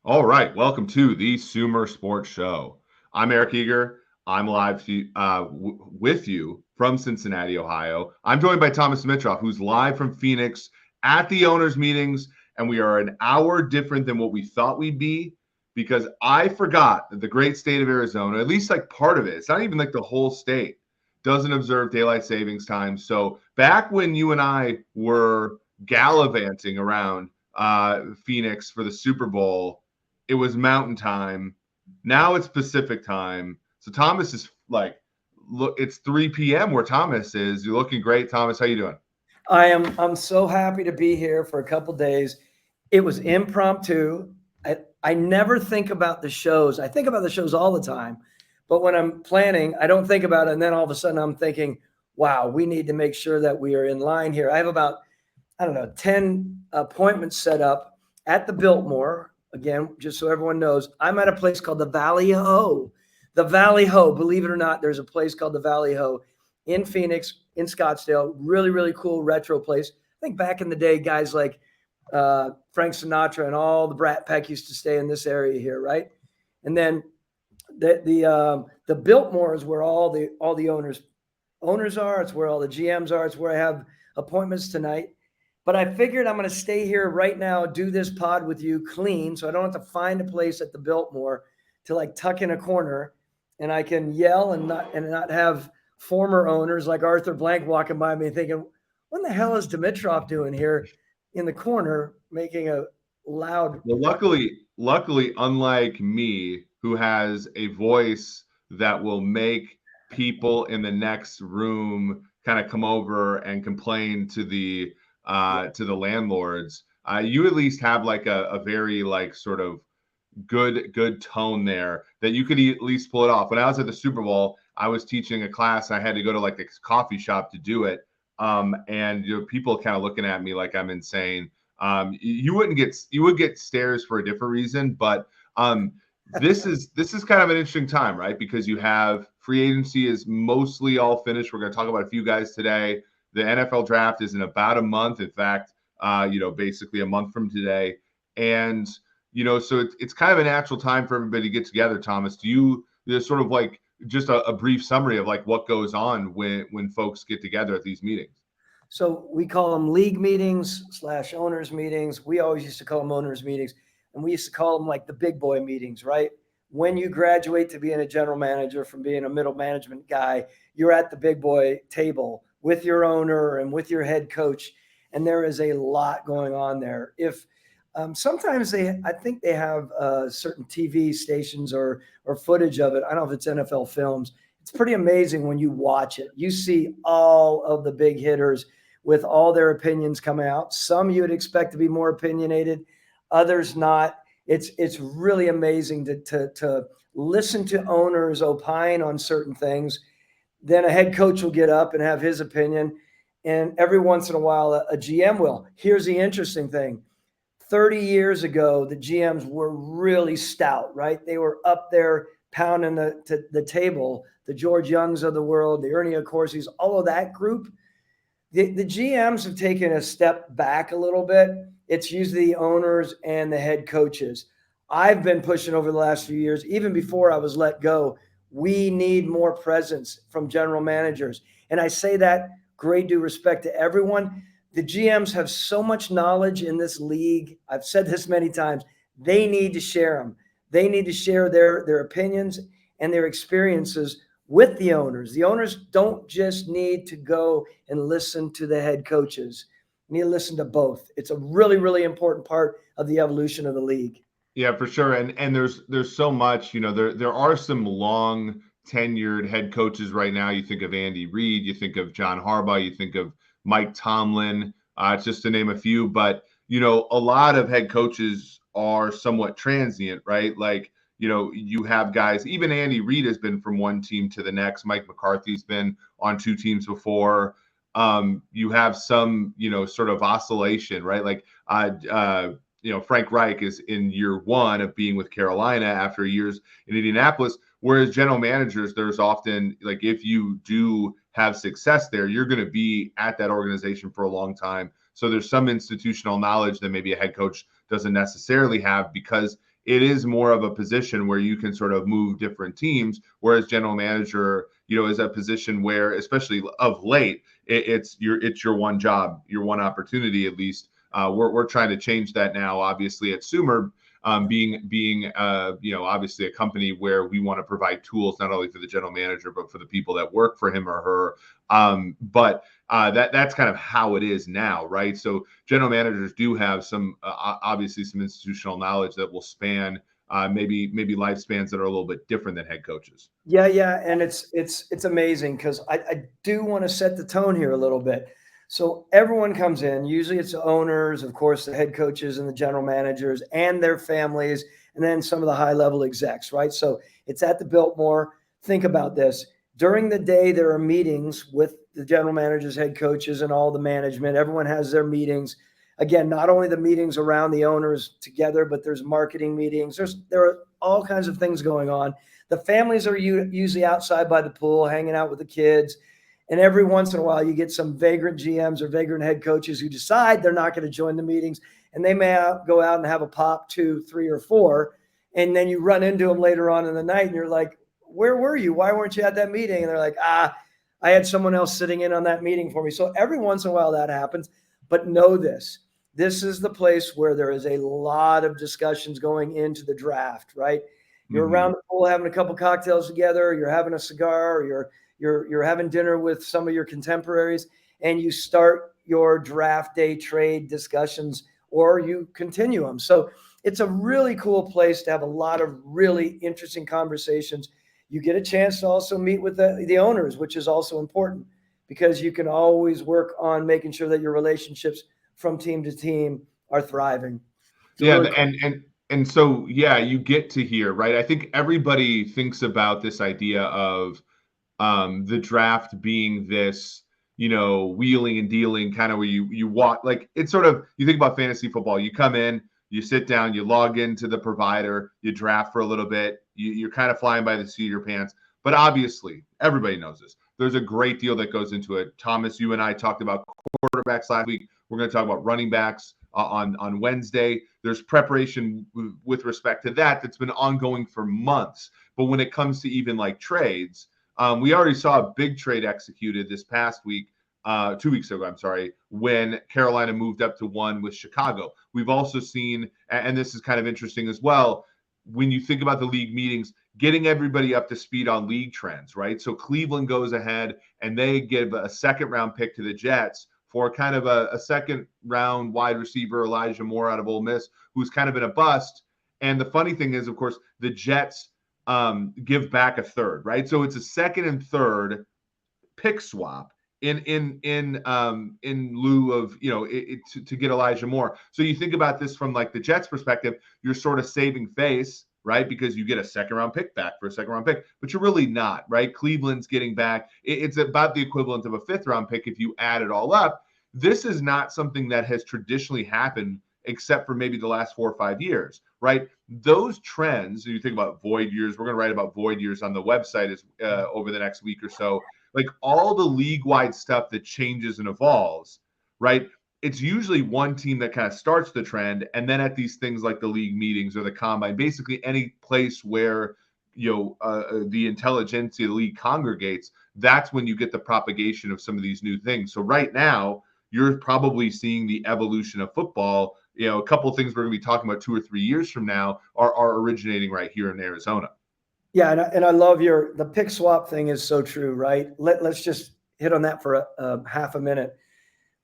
All right, welcome to the Sumer Sports Show. I'm Eric Eager. I'm live with you from Cincinnati, Ohio. I'm joined by Thomas Mitroff, who's live from Phoenix at the owners' meetings, and we are an hour different than what we thought we'd be because I forgot that the great state of Arizona, at least like part of it, it's not even like the whole state, doesn't observe daylight savings time. So back when you and I were gallivanting around Phoenix for the Super Bowl, it was mountain time. Now it's Pacific time. So Thomas is like, look, it's 3 p.m. where Thomas is. You're looking great, Thomas. How you doing? I'm so happy to be here for a couple days. It was impromptu. I never think about the shows. I think about the shows all the time, but when I'm planning, I don't think about it. And then all of a sudden I'm thinking, wow, we need to make sure that we are in line here. I have about, I don't know, 10 appointments set up at the Biltmore. Again, just so everyone knows, I'm at a place called the Valley Ho. The Valley Ho, believe it or not, there's a place called the Valley Ho in Phoenix, in Scottsdale. Really, really cool retro place. I think back in the day, guys like Frank Sinatra and all the Brat Pack used to stay in this area here, right? And then the Biltmore is where all the owners are. It's where all the GMs are. It's where I have appointments tonight. But I figured I'm going to stay here right now, do this pod with you clean, so I don't have to find a place at the Biltmore to like tuck in a corner, and I can yell and not have former owners like Arthur Blank walking by me thinking, what the hell is Dimitrov doing here in the corner making a loud. Well, luckily, unlike me, who has a voice that will make people in the next room kind of come over and complain to the landlords, you at least have like a very like sort of good tone there that you could at least pull it off. When I was at the Super Bowl, I was teaching a class. I had to go to like a coffee shop to do it. And people kind of looking at me like I'm insane. You would get stares for a different reason, but this is kind of an interesting time, right? Because you have free agency is mostly all finished. We're going to talk about a few guys today. The NFL draft is in about a month. In fact, basically a month from today. And so it's kind of a natural time for everybody to get together. Thomas, there's sort of like just a brief summary of like what goes on when folks get together at these meetings? So we call them league meetings / owners meetings. We always used to call them owners meetings, and we used to call them like the big boy meetings, right? When you graduate to being a general manager from being a middle management guy, you're at the big boy table with your owner and with your head coach, and there is a lot going on there. If sometimes I think they have certain TV stations or footage of it. I don't know if it's NFL Films. It's pretty amazing when you watch it. You see all of the big hitters with all their opinions coming out. Some you would expect to be more opinionated, others not. It's really amazing to listen to owners opine on certain things. Then a head coach will get up and have his opinion, and every once in a while a GM will. Here's the interesting thing. 30 years ago, the GMs were really stout, right? They were up there pounding the table, the George Youngs of the world, the Ernie Accorsis, all of that group. The GMs have taken a step back a little bit. It's usually the owners and the head coaches. I've been pushing over the last few years, even before I was let go. We need more presence from general managers. And I say that great due respect to everyone. The GMs have so much knowledge in this league. I've said this many times. They need to share them. They need to share their opinions and their experiences with the owners. The owners don't just need to go and listen to the head coaches. You need to listen to both. It's a really, really important part of the evolution of the league. Yeah, for sure. And there's so much, there are some long tenured head coaches right now. You think of Andy Reid, you think of John Harbaugh, you think of Mike Tomlin, just to name a few. But, a lot of head coaches are somewhat transient, right? Like, you have guys, even Andy Reid has been from one team to the next. Mike McCarthy's been on two teams before. You have some, sort of oscillation, right? Like, Frank Reich is in year one of being with Carolina after years in Indianapolis. Whereas general managers, there's often like, if you do have success there, you're going to be at that organization for a long time. So there's some institutional knowledge that maybe a head coach doesn't necessarily have because it is more of a position where you can sort of move different teams, whereas general manager, is a position where, especially of late, it's your one job, your one opportunity at least. We're trying to change that now, obviously, at Sumer, being obviously a company where we want to provide tools not only for the general manager but for the people that work for him or her. But that's kind of how it is now, right? So general managers do have some obviously some institutional knowledge that will span maybe lifespans that are a little bit different than head coaches. Yeah, and it's amazing because I do want to set the tone here a little bit. So everyone comes in. Usually it's the owners, of course, the head coaches and the general managers and their families, and then some of the high-level execs, right? So it's at the Biltmore. Think about this. During the day, there are meetings with the general managers, head coaches, and all the management. Everyone has their meetings. Again, not only the meetings around the owners together, but there's marketing meetings. There are all kinds of things going on. The families are usually outside by the pool, hanging out with the kids. And every once in a while, you get some vagrant GMs or vagrant head coaches who decide they're not going to join the meetings. And they may go out and have a pop 2, 3, or 4. And then you run into them later on in the night and you're like, where were you? Why weren't you at that meeting? And they're like, I had someone else sitting in on that meeting for me. So every once in a while that happens. But know this. This is the place where there is a lot of discussions going into the draft, right? You're around the pool having a couple cocktails together, you're having a cigar, or you're having dinner with some of your contemporaries, and you start your draft day trade discussions, or you continue them. So it's a really cool place to have a lot of really interesting conversations. You get a chance to also meet with the owners, which is also important because you can always work on making sure that your relationships from team to team are thriving. Yeah, really cool. And so, yeah, you get to hear, right? I think everybody thinks about this idea of the draft being this, wheeling and dealing kind of where you walk, like it's sort of, you think about fantasy football, you come in, you sit down, you log into the provider, you draft for a little bit, you're kind of flying by the seat of your pants. But obviously, everybody knows this. There's a great deal that goes into it. Thomas, you and I talked about quarterbacks last week. We're going to talk about running backs on Wednesday. There's preparation with respect to that's been ongoing for months. But when it comes to even like trades, we already saw a big trade executed this past week, 2 weeks ago, I'm sorry, when Carolina moved up to 1 with Chicago. We've also seen, and this is kind of interesting as well, when you think about the league meetings, getting everybody up to speed on league trends, right? So Cleveland goes ahead and they give a second round pick to the Jets for kind of a second round wide receiver, Elijah Moore out of Ole Miss, who's kind of been a bust. And the funny thing is, of course, the Jets give back a third, right? So it's a second and third pick swap in lieu of, to get Elijah Moore. So you think about this from like the Jets perspective, you're sort of saving face, right? Because you get a second round pick back for a second round pick, but you're really not, right? Cleveland's getting back. It's about the equivalent of a 5th round pick if you add it all up. This is not something that has traditionally happened except for maybe the last 4 or 5 years, right? Those trends, you think about void years, we're going to write about void years on the website over the next week or so, like all the league-wide stuff that changes and evolves, right? It's usually one team that kind of starts the trend, and then at these things like the league meetings or the combine, basically any place where the intelligentsia of the league congregates, that's when you get the propagation of some of these new things. So right now, you're probably seeing the evolution of football. A couple of things we're going to be talking about 2 or 3 years from now are originating right here in Arizona. Yeah, and I love the pick swap thing is so true, right? Let's just hit on that for a half a minute.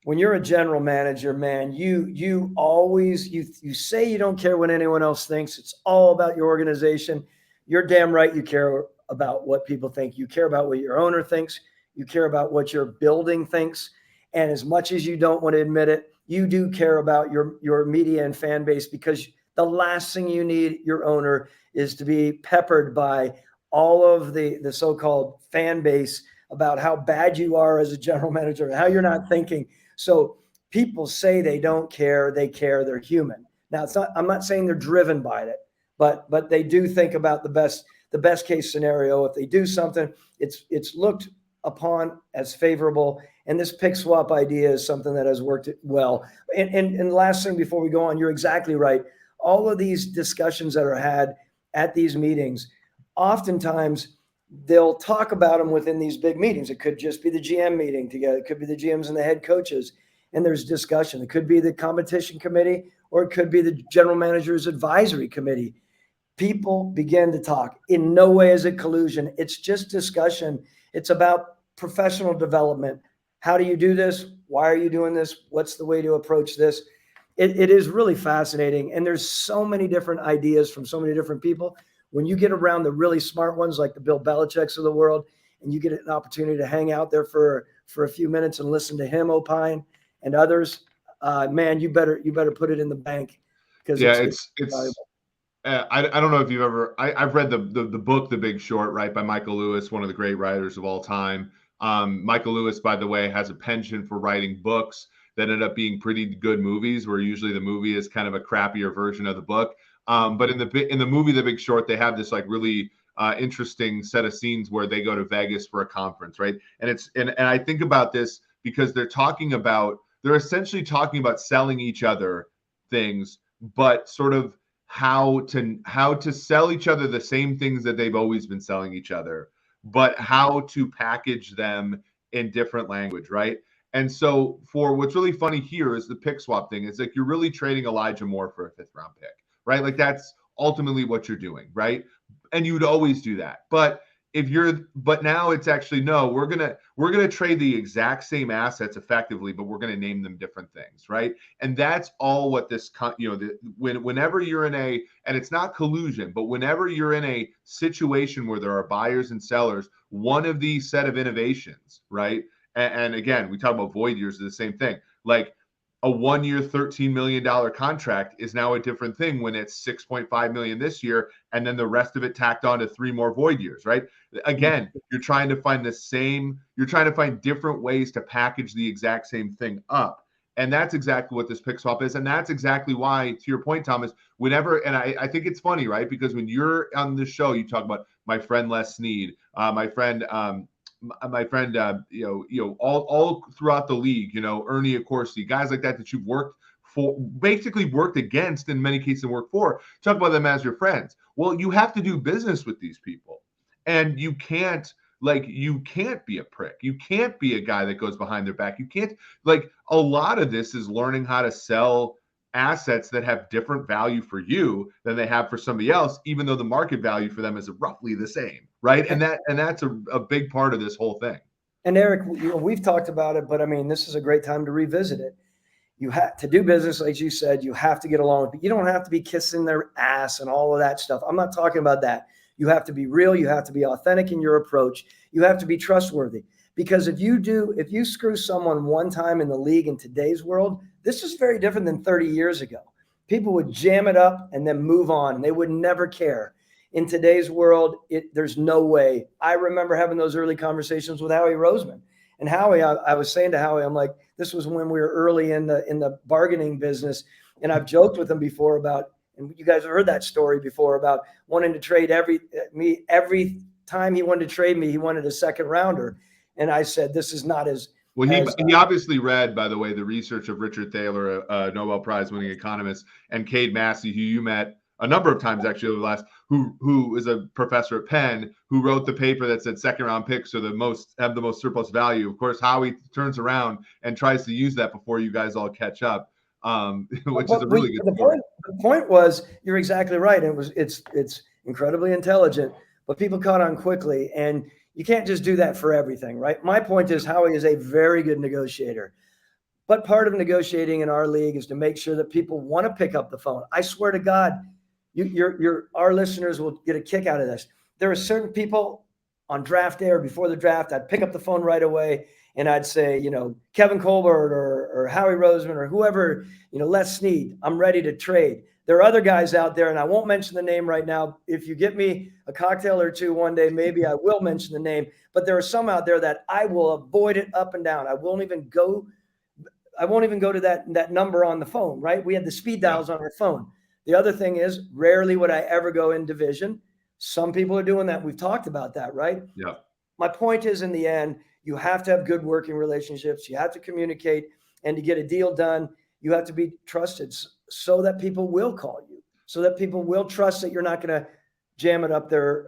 When you're a general manager, man, you always say you don't care what anyone else thinks. It's all about your organization. You're damn right you care about what people think. You care about what your owner thinks. You care about what your building thinks. And as much as you don't want to admit it, you do care about your media and fan base, because the last thing you need, your owner, is to be peppered by all of the so-called fan base about how bad you are as a general manager and how you're not thinking. So people say they don't care. They care. They're human. Now, I'm not saying they're driven by it, but they do think about the best case scenario. If they do something, it's looked upon as favorable. And this pick swap idea is something that has worked well. And last thing before we go on, you're exactly right. all of these discussions that are had at these meetings, oftentimes they'll talk about them within these big meetings. It could just be the GM meeting together. It could be the GMs and the head coaches, and there's discussion. It could be the competition committee, or it could be the general manager's advisory committee. People begin to talk. In no way is it collusion. It's just discussion. It's about professional development. How do you do this? Why are you doing this? What's the way to approach this? It is really fascinating. And there's so many different ideas from so many different people. When you get around the really smart ones like the Bill Belichick's of the world, and you get an opportunity to hang out there for a few minutes and listen to him opine and others, man, you better put it in the bank, because it's valuable. I don't know if you've ever, I've read the book, The Big Short, right, by Michael Lewis, one of the great writers of all time. Michael Lewis, by the way, has a penchant for writing books that end up being pretty good movies, where usually the movie is kind of a crappier version of the book. But in the movie The Big Short, they have this like really interesting set of scenes where they go to Vegas for a conference, right? And I think about this because they're essentially talking about selling each other things, but sort of how to sell each other the same things that they've always been selling each other, but how to package them in different language, right? And so for what's really funny here is the pick swap thing. It's like you're really trading Elijah Moore for a 5th round pick, right? Like that's ultimately what you're doing, right? And you would always do that. But now it's actually, no, we're gonna trade the exact same assets effectively, but we're gonna name them different things, right? And that's all what this, whenever you're in and it's not collusion, but whenever you're in a situation where there are buyers and sellers, one of these set of innovations, right? And again, we talk about void years, are the same thing. Like a 1 year, $13 million contract is now a different thing when it's $6.5 million this year, and then the rest of it tacked on to 3 more void years, right? Again, you're trying to find different ways to package the exact same thing up. And that's exactly what this pick swap is. And that's exactly why, to your point, Thomas, I think it's funny, right? Because when you're on the show, you talk about my friend Les Snead, my friend, all throughout the league, Ernie Accorsi, guys like that you've basically worked against, in many cases worked for, talk about them as your friends. Well, you have to do business with these people, and you can't be a prick. You can't be a guy that goes behind their back. You can't, a lot of this is learning how to sell assets that have different value for you than they have for somebody else, even though the market value for them is roughly the same, right? And that's a big part of this whole thing. And Eric, we've talked about it, but I mean, this is a great time to revisit it. You have to do business, like you said. You have to get along with people. You don't have to be kissing their ass and all of that stuff. I'm not talking about that. You have to be real. You have to be authentic in your approach. You have to be trustworthy. Because if you screw someone one time in the league in today's world, this is very different than 30 years ago. People would jam it up and then move on, and they would never care. In today's world, there's no way. I remember having those early conversations with Howie Roseman. And Howie, I was saying to Howie, I'm like, this was when we were early in the bargaining business. And I've joked with him before about, and you guys have heard that story before, about wanting to trade every time he wanted to trade me, he wanted a 2nd rounder. And I said, this is not as well. He obviously read, by the way, the research of Richard Thaler, a Nobel Prize winning economist, and Cade Massey, who you met a number of times actually over the last, who is a professor at Penn, who wrote the paper that said 2nd round picks have the most surplus value. Of course, Howie turns around and tries to use that before you guys all catch up, which is a really good story. The point was, you're exactly right. It's incredibly intelligent, but people caught on quickly, and you can't just do that for everything, right? My point is, Howie is a very good negotiator. But part of negotiating in our league is to make sure that people want to pick up the phone. I swear to God, our listeners will get a kick out of this. There are certain people on draft day or before the draft, I'd pick up the phone right away and I'd say, Kevin Colbert or Howie Roseman or whoever, Les Snead, I'm ready to trade. There are other guys out there, and I won't mention the name right now. If you get me a cocktail or two one day, maybe I will mention the name. But there are some out there that I will avoid it up and down. I won't even go to that number on the phone, right? We had the speed dials on our phone. The other thing is, rarely would I ever go in division. Some people are doing that. We've talked about that, right? Yeah. My point is, in the end, you have to have good working relationships. You have to communicate, and to get a deal done, you have to be trusted so that people will call you. so that people will trust that you're not going to jam it up their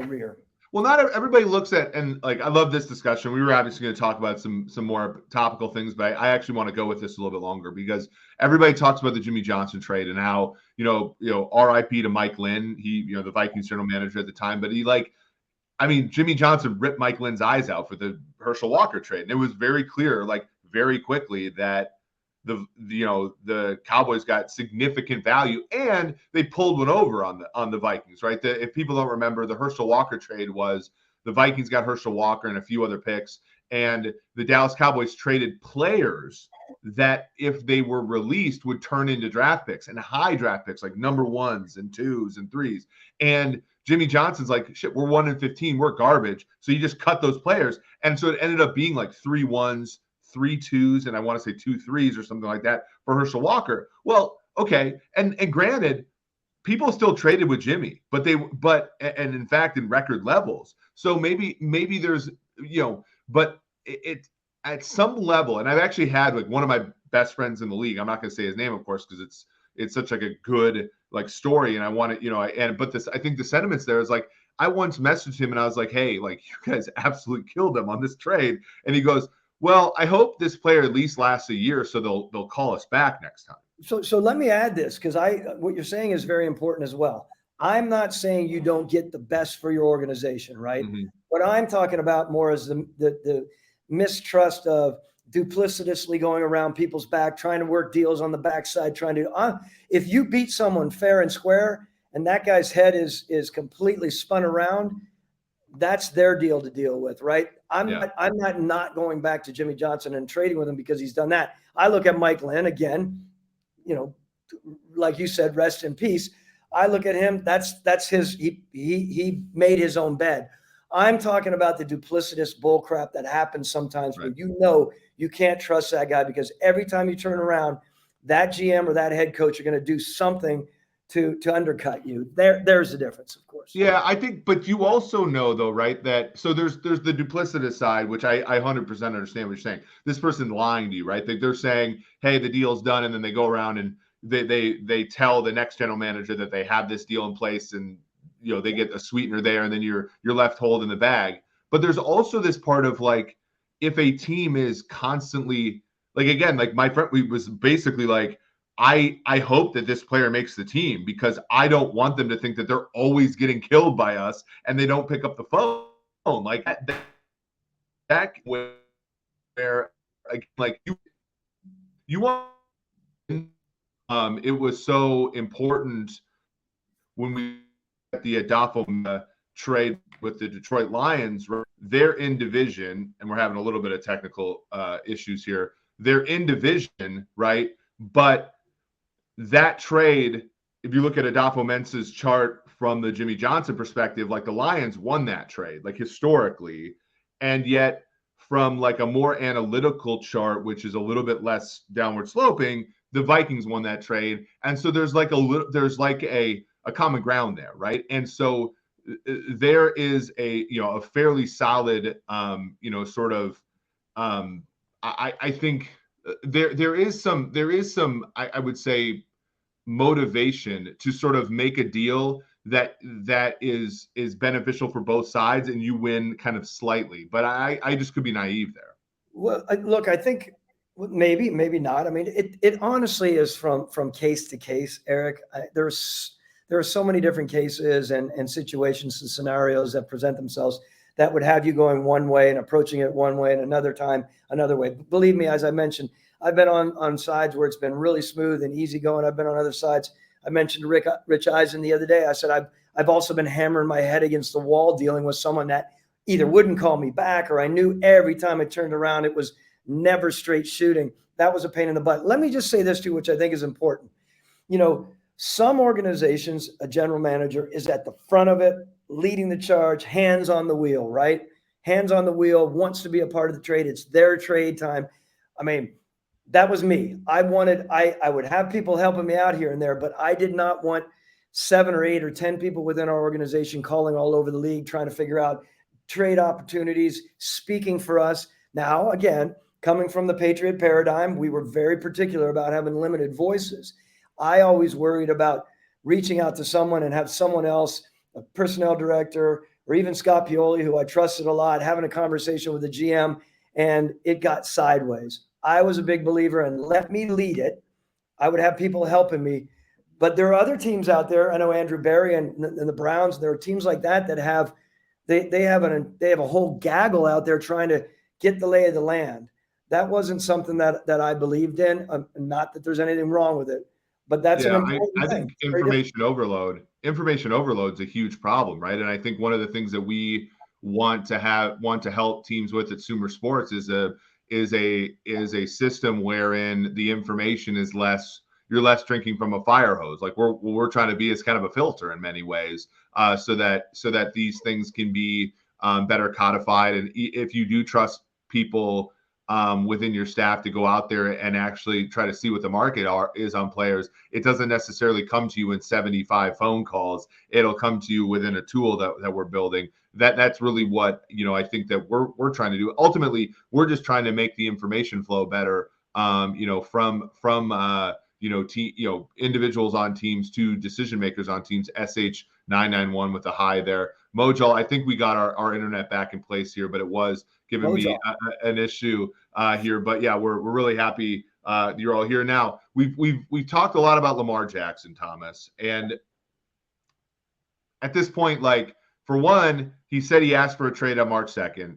rear. Well, not everybody looks at, and like, I love this discussion. We were obviously going to talk about some more topical things, but I actually want to go with this a little bit longer because everybody talks about the Jimmy Johnson trade and how, RIP to Mike Lynn, he, the Vikings general manager at the time, but Jimmy Johnson ripped Mike Lynn's eyes out for the Herschel Walker trade. And it was very clear, like very quickly, that the Cowboys got significant value and they pulled one over on the Vikings, right? If people don't remember, the Herschel Walker trade was the Vikings got Herschel Walker and a few other picks, and the Dallas Cowboys traded players that, if they were released, would turn into draft picks and high draft picks, like number 1s and 2s and 3s. And Jimmy Johnson's like, shit, we're 1-15, we're garbage. So you just cut those players. And so it ended up being like 3 1s, 3 2s, and I want to say 2 3s or something like that for Herschel Walker. Well, okay. And granted, people still traded with Jimmy, but in fact, in record levels. So maybe there's, but it at some level, and I've actually had like one of my best friends in the league, I'm not going to say his name, of course, because it's such like a good like story. And I want to, I think the sentiments there is like, I once messaged him and I was like, hey, like, you guys absolutely killed him on this trade. And he goes, well, I hope this player at least lasts a year so they'll call us back next time. So let me add this, because what you're saying is very important as well. I'm not saying you don't get the best for your organization, right? Mm-hmm. What I'm talking about more is the mistrust of duplicitously going around people's back, trying to work deals on the backside, if you beat someone fair and square and that guy's head is completely spun around, that's their deal to deal with, right? I'm not going back to Jimmy Johnson and trading with him because he's done that. I look at Mike Lynn again, like you said, rest in peace. I look at him, that's his, he made his own bed. I'm talking about the duplicitous bull crap that happens sometimes, right, where you can't trust that guy because every time you turn around, that GM or that head coach are going to do something to undercut you. There's the difference, of course. Yeah, I think, but you also know though, right, that so there's the duplicitous side, which I 100% understand what you're saying. This person lying to you, right? They're saying, hey, the deal's done, and then they go around and they tell the next general manager that they have this deal in place, and they get a sweetener there, and then you're left holding the bag. But there's also this part of like, if a team is constantly like, again, like my friend, we was basically like, I hope that this player makes the team because I don't want them to think that they're always getting killed by us and they don't pick up the phone. Like that where like you want, it was so important when we got the Adolfo trade with the Detroit Lions. They're in division, and we're having a little bit of technical issues here. They're in division, right? But that trade, if you look at Adolfo Mensa's chart from the Jimmy Johnson perspective, like the Lions won that trade, like historically, and yet from like a more analytical chart, which is a little bit less downward sloping, the Vikings won that trade. And so there's like a common ground there, right? And so there is a fairly solid I think there is some I would say motivation to sort of make a deal that is beneficial for both sides and you win kind of slightly, but I just could be naive there. Well, look, I think maybe not. I mean, it honestly is from case to case, Eric. There are so many different cases and situations and scenarios that present themselves that would have you going one way and approaching it one way and another time another way. Believe me, as I mentioned, I've been on sides where it's been really smooth and easy going. I've been on other sides. I mentioned Rich Eisen the other day. I said I've also been hammering my head against the wall dealing with someone that either wouldn't call me back or I knew every time I turned around it was never straight shooting. That was a pain in the butt. Let me just say this to you, which I think is important. Some organizations, a general manager is at the front of it, leading the charge, hands on the wheel, right? Hands on the wheel, wants to be a part of the trade. It's their trade time. I mean, that was me. I would have people helping me out here and there, but I did not want 7 or 8 or 10 people within our organization calling all over the league, trying to figure out trade opportunities, speaking for us. Now, again, coming from the Patriot paradigm, we were very particular about having limited voices. I always worried about reaching out to someone and have someone else, a personnel director, or even Scott Pioli, who I trusted a lot, having a conversation with the GM, and it got sideways. I was a big believer in let me lead it. I would have people helping me. But there are other teams out there. I know Andrew Berry and the Browns. There are teams like that have they have a whole gaggle out there trying to get the lay of the land. That wasn't something that I believed in. Not that there's anything wrong with it, but that's an important I thing. think information overload is a huge problem, right? And I think one of the things that we want to help teams with at Sumer Sports is a system wherein the information is less. You're less drinking from a fire hose. Like what we're trying to be is kind of a filter in many ways, so that these things can be better codified. And if you do trust people within your staff to go out there and actually try to see what the market is on players, it doesn't necessarily come to you in 75 phone calls. It'll come to you within a tool that we're building. That's really what I think that we're trying to do. Ultimately, we're just trying to make the information flow better. From individuals on teams to decision makers on teams. SH991 with a hi there. Mojal, I think we got our internet back in place here, but it was giving me an issue here. But yeah, we're really happy you're all here now. We've talked a lot about Lamar Jackson, Thomas, and at this point, like, for one, he said he asked for a trade on March 2nd.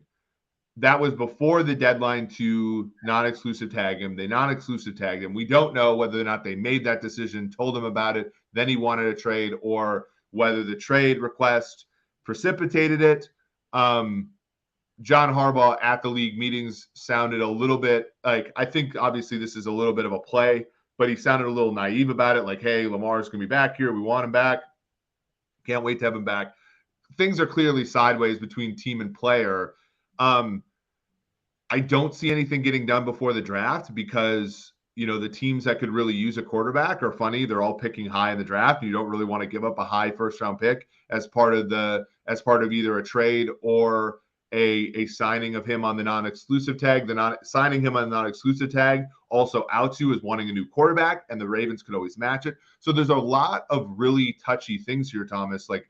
That was before the deadline to non-exclusive tag him. They non-exclusive tagged him. We don't know whether or not they made that decision, told him about it, then he wanted a trade, or whether the trade request precipitated it. John Harbaugh at the league meetings sounded a little bit like, I think obviously this is a little bit of a play, but he sounded a little naive about it. Like, hey, Lamar's going to be back here. We want him back. Can't wait to have him back. Things are clearly sideways between team and player. I don't see anything getting done before the draft because, the teams that could really use a quarterback are funny. They're all picking high in the draft. And you don't really want to give up a high first round pick as part of either a trade or a signing of him on the non-exclusive tag. Signing him on the non-exclusive tag also out to is wanting a new quarterback, and the Ravens could always match it. So there's a lot of really touchy things here, Thomas. Like,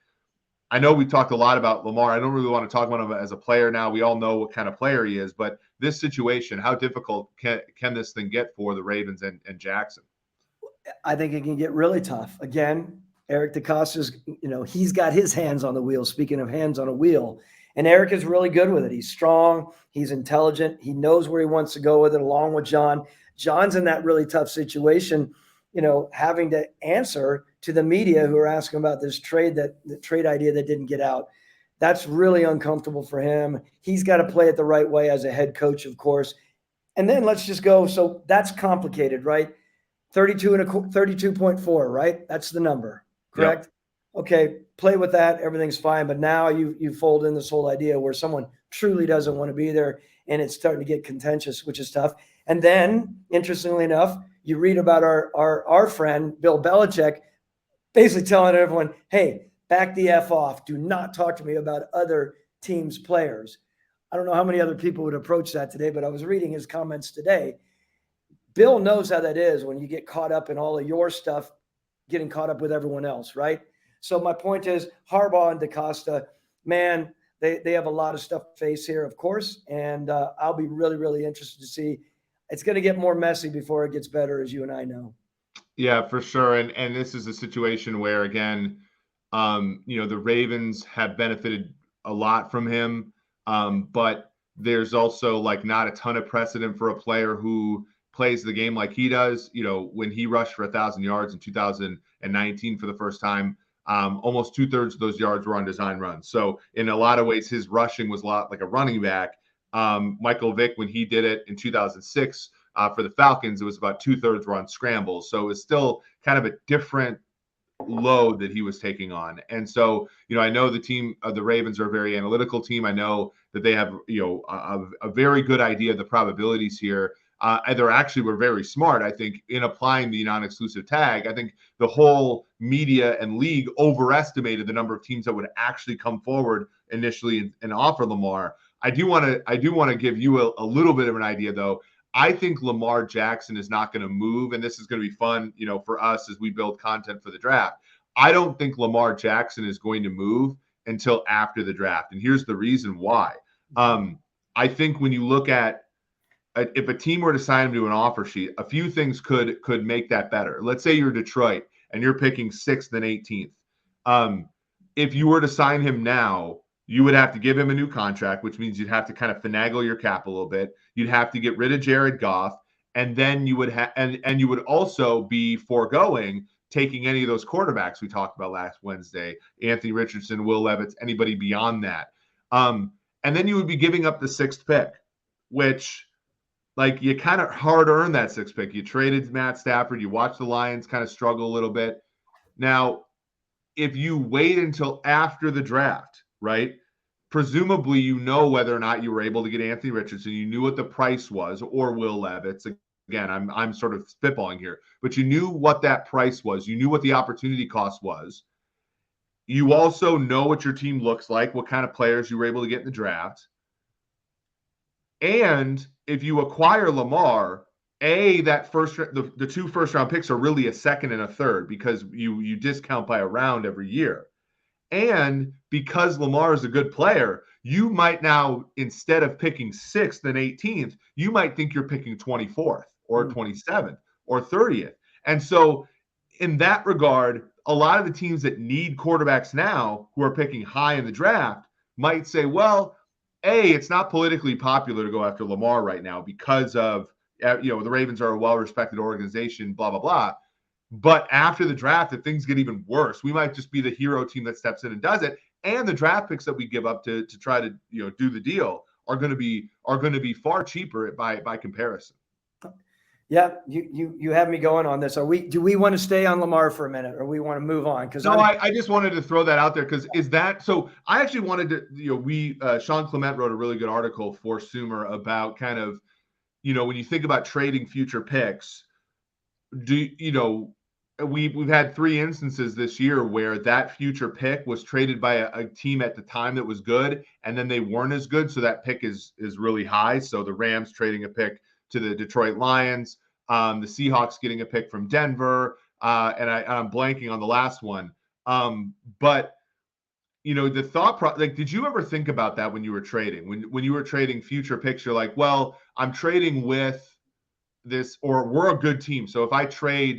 I know we talked a lot about Lamar. I don't really want to talk about him as a player now. We all know what kind of player he is, but this situation, how difficult can this thing get for the Ravens and Jackson? I think it can get really tough. Again, Eric DeCosta's, he's got his hands on the wheel. Speaking of hands on a wheel, and Eric is really good with it. He's strong. He's intelligent. He knows where he wants to go with it, along with John. John's in that really tough situation, having to answer to the media who are asking about this trade, the trade idea that didn't get out. That's really uncomfortable for him. He's got to play it the right way as a head coach, of course. And then let's just go. So that's complicated, right? 32.4, right? That's the number, correct? Yep. Okay, play with that. Everything's fine. But now you fold in this whole idea where someone truly doesn't want to be there, and it's starting to get contentious, which is tough. And then, interestingly enough, you read about our friend Bill Belichick basically telling everyone, hey, back the F off. Do not talk to me about other teams' players. I don't know how many other people would approach that today, but I was reading his comments today. Bill knows how that is when you get caught up in all of your stuff, getting caught up with everyone else, right? So my point is, Harbaugh and DeCosta, man, they have a lot of stuff to face here, of course, and I'll be really, really interested to see. It's going to get more messy before it gets better, as you and I know. Yeah, for sure. And this is a situation where, again, the Ravens have benefited a lot from him, but there's also not a ton of precedent for a player who plays the game like he does. When he rushed for 1,000 yards in 2019 for the first time, almost 2/3 of those yards were on design runs. So in a lot of ways, his rushing was a lot like a running back. Michael Vick, when he did it in 2006 for the Falcons, it was about 2/3 were on scrambles. So it was still kind of a different load that he was taking on. And so, I know the Ravens are a very analytical team. I know that they have, a very good idea of the probabilities here. They actually were very smart, I think, in applying the non-exclusive tag. I think the whole media and league overestimated the number of teams that would actually come forward initially and offer Lamar. I do want to give you a little bit of an idea, though. I think Lamar Jackson is not going to move, and this is going to be fun, for us as we build content for the draft. I don't think Lamar Jackson is going to move until after the draft. And here's the reason why. I think when you look at if a team were to sign him to an offer sheet, a few things could make that better. Let's say you're Detroit and you're picking 6th and 18th. If you were to sign him now, you would have to give him a new contract, which means you'd have to kind of finagle your cap a little bit. You'd have to get rid of Jared Goff, and then you would have and you would also be foregoing taking any of those quarterbacks we talked about last Wednesday, Anthony Richardson, Will Levis, anybody beyond that. And then you would be giving up the 6th pick, which like you kind of hard earned that 6th pick. You traded Matt Stafford. You watched the Lions kind of struggle a little bit. Now, if you wait until after the draft, right, presumably you know whether or not you were able to get Anthony Richardson. You knew what the price was, or Will Levis. Again, I'm sort of spitballing here, but you knew what that price was. You knew what the opportunity cost was. You also know what your team looks like, what kind of players you were able to get in the draft. And if you acquire Lamar, the 2 first-round picks are really a 2nd and a 3rd because you discount by a round every year. And because Lamar is a good player, you might now, instead of picking 6th and 18th, you might think you're picking 24th or 27th or 30th. And so in that regard, a lot of the teams that need quarterbacks now who are picking high in the draft might say, well, it's not politically popular to go after Lamar right now because of, the Ravens are a well-respected organization, blah, blah, blah. But after the draft, if things get even worse, we might just be the hero team that steps in and does it. And the draft picks that we give up to try to, do the deal are going to be far cheaper by comparison. Yeah, you have me going on this. Do we want to stay on Lamar for a minute, or we want to move on? Because I just wanted to throw that out there because I actually wanted to, Sean Clement wrote a really good article for Sumer about kind of, when you think about trading future picks, we've had 3 instances this year where that future pick was traded by a team at the time that was good, and then they weren't as good, so that pick is really high. So the Rams trading a pick to the Detroit Lions, the Seahawks getting a pick from Denver, and I'm blanking on the last one. But the thought did you ever think about that when you were trading? When you were trading future picks, you're like, well, I'm trading with this, or we're a good team. So if I trade,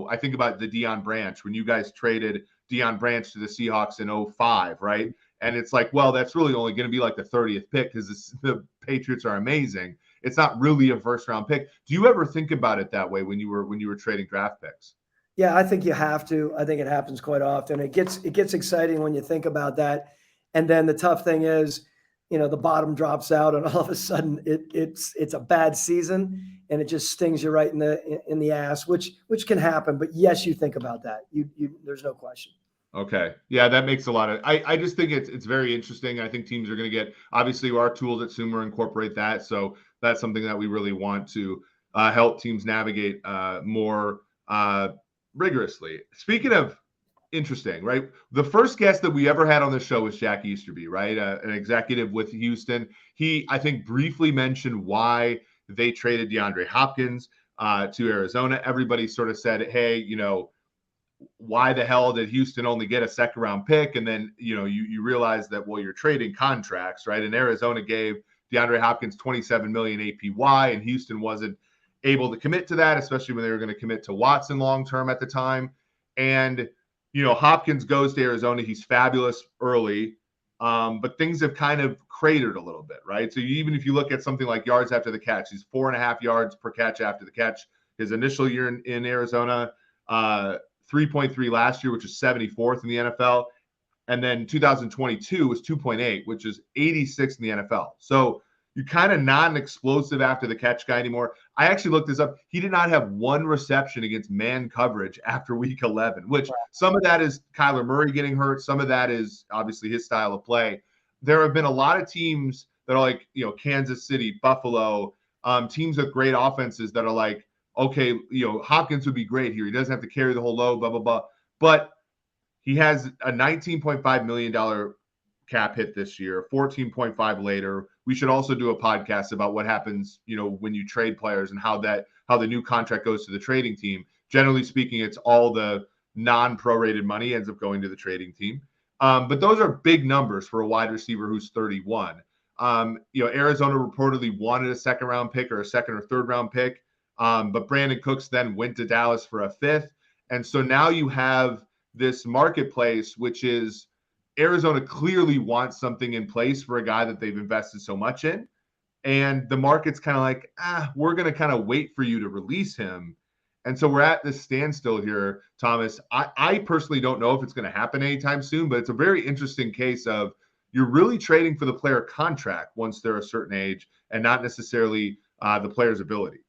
I think about the Deion Branch, when you guys traded Deion Branch to the Seahawks in 2005, right? And it's like, well, that's really only going to be like the 30th pick because the Patriots are amazing. It's not really a first-round pick. Do you ever think about it that way when you were trading draft picks? Yeah, I think you have to. I think it happens quite often. It gets exciting when you think about that. And then the tough thing is, the bottom drops out, and all of a sudden it's a bad season, and it just stings you right in the ass, which can happen. But yes, you think about that. You there's no question. Okay. Yeah, that makes a lot of I just think it's very interesting. I think teams are going to get, obviously our tools at Sumer incorporate that. So that's something that we really want to help teams navigate more rigorously. Speaking of interesting, right? The first guest that we ever had on the show was Jack Easterby, right? An executive with Houston. He, I think, briefly mentioned why they traded DeAndre Hopkins to Arizona. Everybody sort of said, hey, why the hell did Houston only get a 2nd-round pick? And then, you realize that, well, you're trading contracts, right? And Arizona gave DeAndre Hopkins $27 million APY, and Houston wasn't able to commit to that, especially when they were going to commit to Watson long-term at the time. And, Hopkins goes to Arizona. He's fabulous early, but things have kind of cratered a little bit, right? So even if you look at something like yards after the catch, he's 4.5 yards per catch after the catch. His initial year in Arizona, 3.3 last year, which is 74th in the NFL. And then 2022 was 2.8, which is 86th in the NFL. So you're kind of not an explosive after the catch guy anymore. I actually looked this up. He did not have 1 reception against man coverage after week 11, which some of that is Kyler Murray getting hurt. Some of that is obviously his style of play. There have been a lot of teams that are like, Kansas City, Buffalo, teams with great offenses that are like, okay, Hopkins would be great here. He doesn't have to carry the whole load, blah, blah, blah. But he has a $19.5 million cap hit this year, 14.5 later. We should also do a podcast about what happens, when you trade players and how the new contract goes to the trading team. Generally speaking, it's all the non-prorated money ends up going to the trading team. But those are big numbers for a wide receiver who's 31. Arizona reportedly wanted a second round pick or a second or third round pick. But Brandon Cooks then went to Dallas for a fifth. And so now you have this marketplace, which is Arizona clearly wants something in place for a guy that they've invested so much in. And the market's kind of like, we're going to kind of wait for you to release him. And so we're at this standstill here, Thomas. I personally don't know if it's going to happen anytime soon, but it's a very interesting case of you're really trading for the player contract once they're a certain age and not necessarily the player's ability.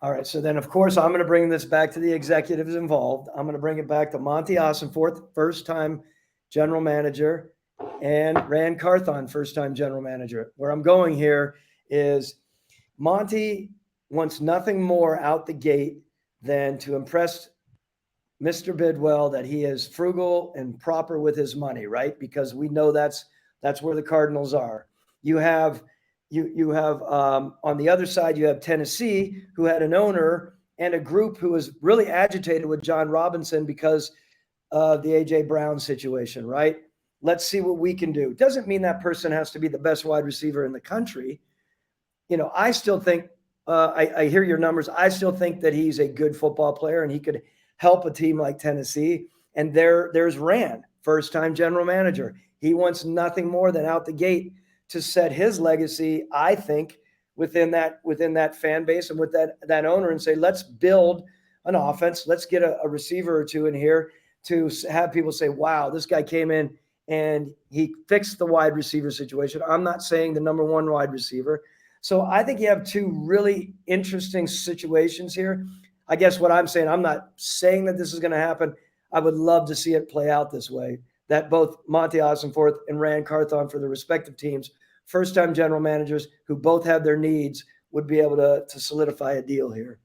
All right. So then, of course, I'm going to bring this back to the executives involved. I'm going to bring it back to Monty Ossenforth, first-time general manager, and Rand Carthon, first-time general manager. Where I'm going here is Monty wants nothing more out the gate than to impress Mr. Bidwell that he is frugal and proper with his money, right? Because we know that's where the Cardinals are. You have on the other side, you have Tennessee, who had an owner and a group who was really agitated with John Robinson because of the A.J. Brown situation, right? Let's see what we can do. Doesn't mean that person has to be the best wide receiver in the country. I still think, I hear your numbers. I still think that he's a good football player and he could help a team like Tennessee. And there's Rand, first-time general manager. He wants nothing more than out the gate to set his legacy, I think, within that fan base and with that owner, and say, let's build an offense. Let's get a receiver or two in here to have people say, wow, this guy came in and he fixed the wide receiver situation. I'm not saying the number one wide receiver. So I think you have two really interesting situations here. I guess what I'm saying, I'm not saying that this is going to happen. I would love to see it play out this way, that both Monty Ossenforth and Rand Carthon, for the respective teams, first-time general managers who both have their needs, would be able to solidify a deal here.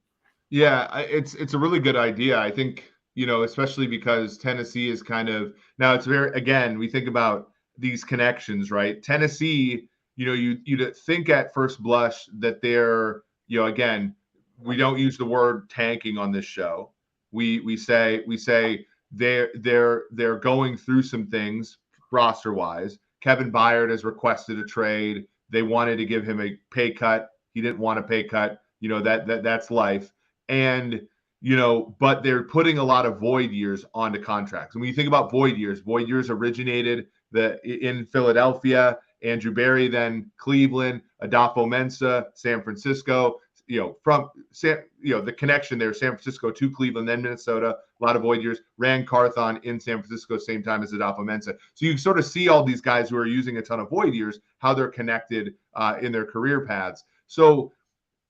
Yeah, it's a really good idea. I think, especially because Tennessee is kind of, now it's very, again, we think about these connections, right? Tennessee, you'd think at first blush that they're, again, we don't use the word tanking on this show. We say they're going through some things roster wise. Kevin Byard has requested a trade. They wanted to give him a pay cut. He didn't want a pay cut. That's life. And but they're putting a lot of void years onto contracts. And when you think about void years originated in Philadelphia, Andrew Berry, then Cleveland, Adolfo Mensa, San Francisco. The connection there, San Francisco to Cleveland, then Minnesota, a lot of void years. Rand Carthon in San Francisco, same time as Adolfo Mensa. So you sort of see all these guys who are using a ton of void years, how they're connected in their career paths. So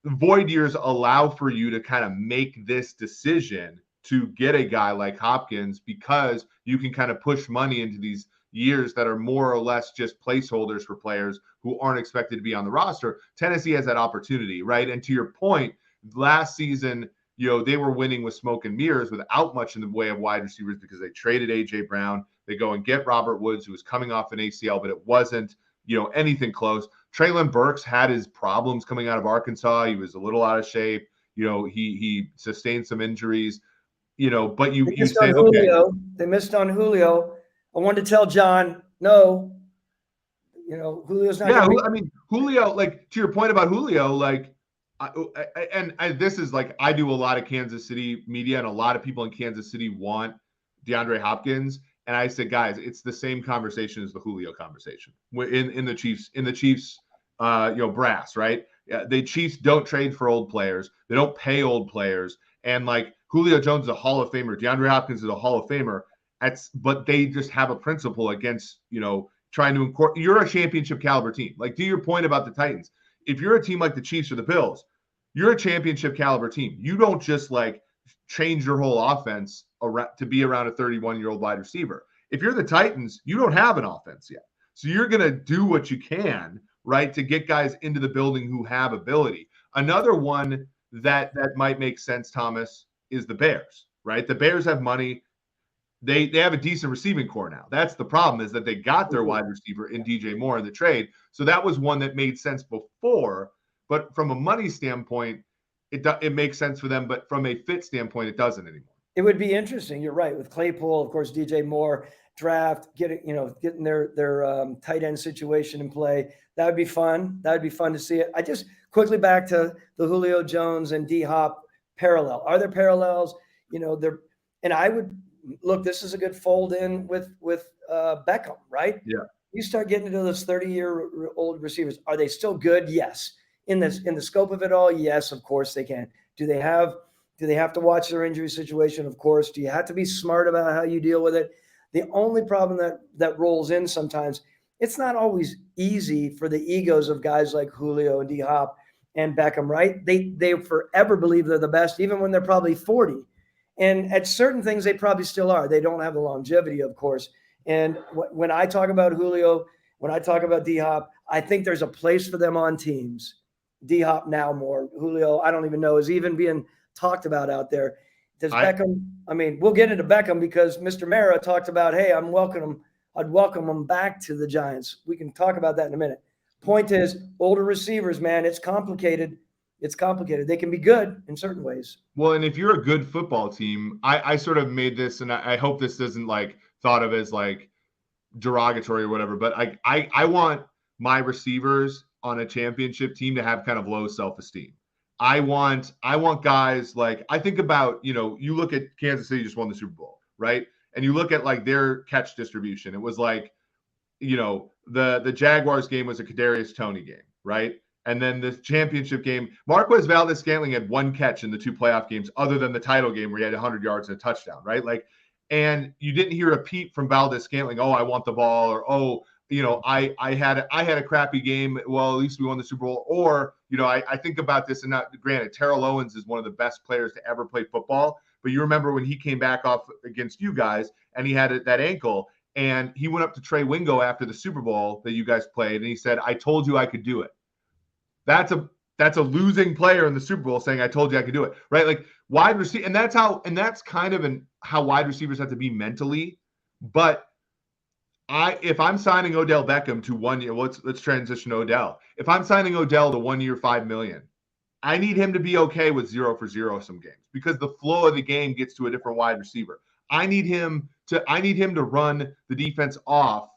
void years allow for you to kind of make this decision to get a guy like Hopkins, because you can kind of push money into these years that are more or less just placeholders for players who aren't expected to be on the roster. Tennessee has that opportunity, right? And to your point, last season, they were winning with smoke and mirrors without much in the way of wide receivers because they traded A.J. Brown. They go and get Robert Woods, who was coming off an ACL, but it wasn't, anything close. Treylon Burks had his problems coming out of Arkansas. He was a little out of shape. He sustained some injuries, but you say, okay. They missed on Julio. I wanted to tell John, no, Julio's not. Yeah, Julio, like, to your point about Julio, like, this is like, I do a lot of Kansas City media, and a lot of people in Kansas City want DeAndre Hopkins. And I said, guys, it's the same conversation as the Julio conversation in the Chiefs, brass, right? The Chiefs don't trade for old players. They don't pay old players. And like, Julio Jones is a Hall of Famer. DeAndre Hopkins is a Hall of Famer. But they just have a principle against, trying to incorporate. You're a championship caliber team. Like, to your point about the Titans, if you're a team like the Chiefs or the Bills, you're a championship caliber team. You don't just like change your whole offense around to be around a 31-year-old wide receiver. If you're the Titans, you don't have an offense yet. So you're going to do what you can, right, to get guys into the building who have ability. Another one that might make sense, Thomas, is the Bears, right? The Bears have money. They have a decent receiving core now. That's the problem, is that they got their wide receiver in DJ Moore in the trade. So that was one that made sense before. But from a money standpoint, it makes sense for them. But from a fit standpoint, it doesn't anymore. It would be interesting. You're right. With Claypool, of course, DJ Moore, draft, getting their tight end situation in play. That would be fun. That would be fun to see it. I just quickly back to the Julio Jones and DHop parallel. Are there parallels? And I would look. This is a good fold in with Beckham, right? Yeah. You start getting into those 30-year-old receivers. Are they still good? Yes. In the scope of it all, yes, of course they can. Do they have to watch their injury situation? Of course. Do you have to be smart about how you deal with it? The only problem that rolls in sometimes, it's not always easy for the egos of guys like Julio and DHop and Beckham, right? They forever believe they're the best, even when they're probably 40. And at certain things, they probably still are. They don't have the longevity, of course. And when I talk about Julio, when I talk about DHop, I think there's a place for them on teams. DHop now more. Julio, I don't even know, is even being talked about out there. Does Beckham? I mean, we'll get into Beckham because Mr. Mara talked about, hey, I'd welcome him back to the Giants. We can talk about that in a minute. Point is, older receivers, man, it's complicated. It's complicated. They can be good in certain ways. Well, and if you're a good football team, I sort of made this, and I hope this doesn't like thought of as like derogatory or whatever, but I want my receivers on a championship team to have kind of low self-esteem. I want guys like, I think about, you look at Kansas City just won the Super Bowl, right? And you look at like their catch distribution. It was like, the Jaguars game was a Kadarius Toney game, right? And then the championship game, Marquez Valdes-Scantling had one catch in the 2 playoff games other than the title game where he had 100 yards and a touchdown, right? Like, and you didn't hear a peep from Valdes-Scantling, oh, I want the ball, or, oh, I had a crappy game. Well, at least we won the Super Bowl. Or, I think about this, and not granted, Terrell Owens is one of the best players to ever play football. But you remember when he came back off against you guys and he had that ankle, and he went up to Trey Wingo after the Super Bowl that you guys played, and he said, I told you I could do it. That's a losing player in the Super Bowl saying, I told you I could do it, right? Like wide receiver, and that's kind of how wide receivers have to be mentally. But if I'm signing Odell Beckham to 1 year, let's transition to Odell. If I'm signing Odell to 1 year, $5 million, I need him to be okay with 0 for 0 some games because the flow of the game gets to a different wide receiver. I need him to run the defense off